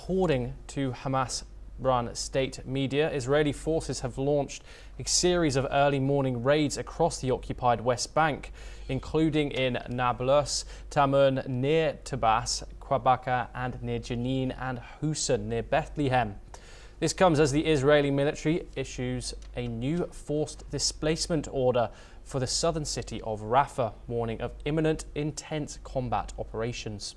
according to Hamas-run state media, Israeli forces have launched a series of early morning raids across the occupied West Bank, including in Nablus, Tamun, near Tabas, Kwabaka, and near Jenin, and Hussein, near Bethlehem. This comes as the Israeli military issues a new forced displacement order for the southern city of Rafah, warning of imminent intense combat operations.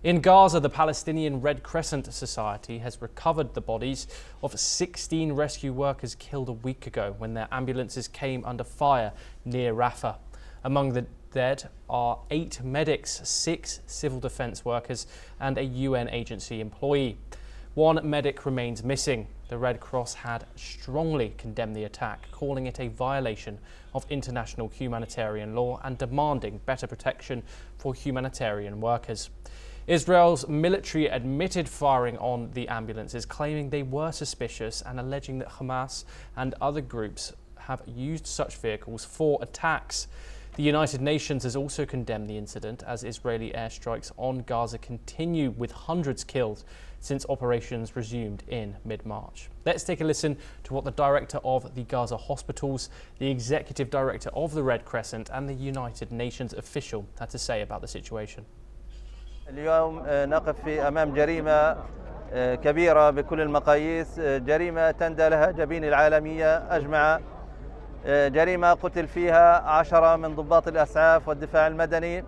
In Gaza, the Palestinian Red Crescent Society has recovered the bodies of 16 rescue workers killed a week ago when their ambulances came under fire near Rafah. Among the dead are 8 medics, 6 civil defense workers, and a UN agency employee. 1 medic remains missing. The Red Cross had strongly condemned the attack, calling it a violation of international humanitarian law and demanding better protection for humanitarian workers. Israel's military admitted firing on the ambulances, claiming they were suspicious and alleging that Hamas and other groups have used such vehicles for attacks. The United Nations has also condemned the incident as Israeli airstrikes on Gaza continue, with hundreds killed since operations resumed in mid-March. Let's take a listen to what the director of the Gaza hospitals, the executive director of the Red Crescent, and the United Nations official had to say about the situation. اليوم نقف أمام جريمة كبيرة بكل المقاييس، جريمة تندى لها جبين العالمية أجمع، جريمة قتل فيها 10 من ضباط الإسعاف والدفاع المدني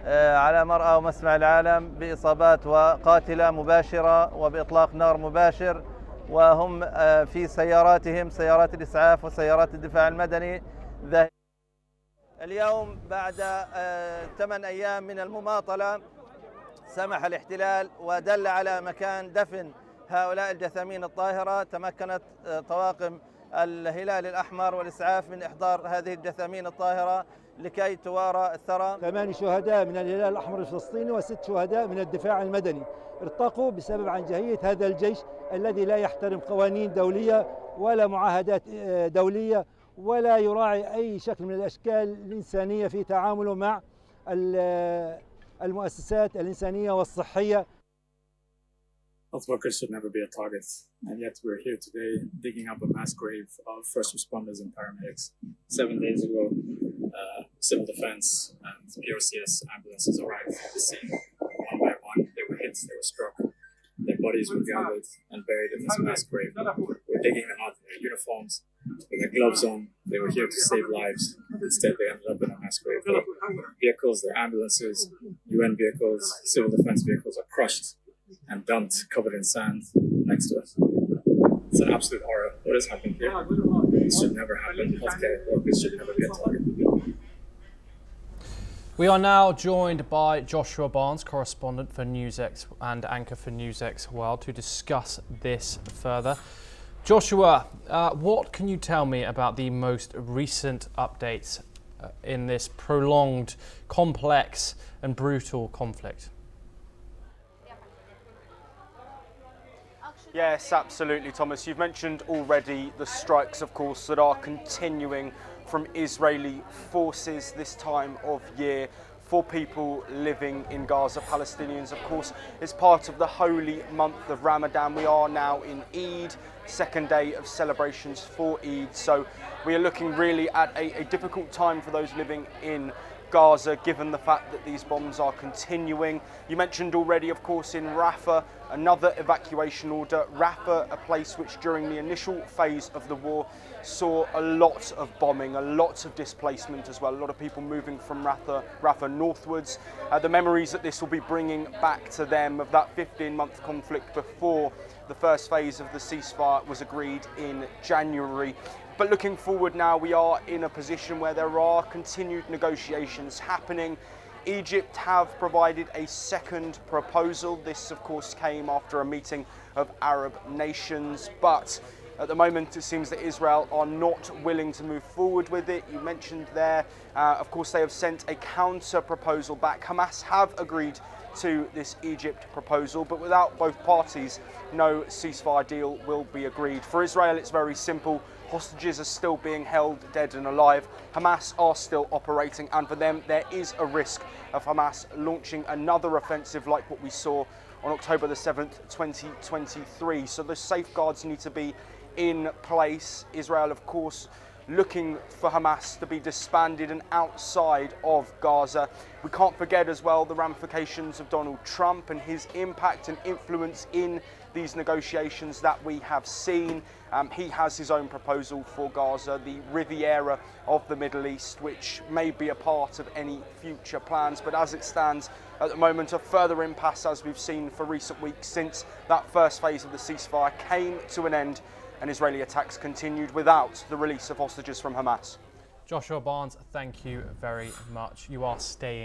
على مرأى ومسمع العالم بإصابات وقاتلة مباشرة وبإطلاق نار مباشر، وهم في سياراتهم، سيارات الإسعاف وسيارات الدفاع المدني. اليوم بعد 8 أيام من المماطلة سمح الاحتلال ودل على مكان دفن هؤلاء الجثامين الطاهرة. تمكنت طواقم الهلال الأحمر والإسعاف من إحضار هذه الجثامين الطاهرة لكي توارى الثرى. 8 شهداء من الهلال الأحمر الفلسطيني و6 شهداء من الدفاع المدني ارتقوا بسبب عنجهية هذا الجيش الذي لا يحترم قوانين دولية ولا معاهدات دولية ولا يراعي أي شكل من الأشكال الإنسانية في تعامله مع المؤسسات الإنسانية والصحية. Health workers should never be a target, and yet we're here today digging up a mass grave of first responders and paramedics. 7 days ago, civil defense and PRCS ambulances arrived at the scene. One by one, they were hit, they were struck. Their bodies were gathered and buried in this mass grave. We're digging them out in their uniforms, with their gloves on. They were here to save lives. Instead, they ended up in a mass grave. Their vehicles, their ambulances, UN vehicles, civil defense vehicles are crushed and dumped, covered in sand next to us. It's an absolute horror. What has happened here? This should never happen. Healthcare workers should never be a target. We are now joined by Joshua Barnes, correspondent for NewsX and anchor for NewsX World, to discuss this further. Joshua, what can you tell me about the most recent updates in this prolonged, complex and brutal conflict? Yes, absolutely, Thomas. You've mentioned already the strikes, of course, that are continuing from Israeli forces this time of year for people living in Gaza. Palestinians, of course, is part of the holy month of Ramadan. We are now in Eid, second day of celebrations for Eid. So we are looking really at a difficult time for those living in Gaza, given the fact that these bombs are continuing. You mentioned already, of course, in Rafah, another evacuation order. Rafah, a place which during the initial phase of the war saw a lot of bombing, a lot of displacement as well, a lot of people moving from Rafah northwards. The memories that this will be bringing back to them of that 15-month conflict before the first phase of the ceasefire was agreed in January. But looking forward now, we are in a position where there are continued negotiations happening. Egypt have provided a second proposal. This, of course, came after a meeting of Arab nations, but at the moment it seems that Israel are not willing to move forward with it. You mentioned there, of course, they have sent a counter proposal back. Hamas have agreed to this Egypt proposal, but without both parties, no ceasefire deal will be agreed. For Israel, it's very simple. Hostages are still being held dead and alive. Hamas are still operating, and for them, there is a risk of Hamas launching another offensive like what we saw on October the 7th, 2023. So the safeguards need to be in place. Israel, of course, looking for Hamas to be disbanded and outside of Gaza. We can't forget as well the ramifications of Donald Trump and his impact and influence in these negotiations that we have seen. He has his own proposal for Gaza, the Riviera of the Middle East, which may be a part of any future plans. But as it stands at the moment, a further impasse, as we've seen for recent weeks since that first phase of the ceasefire came to an end, and Israeli attacks continued without the release of hostages from Hamas. Joshua Barnes, thank you very much. You are staying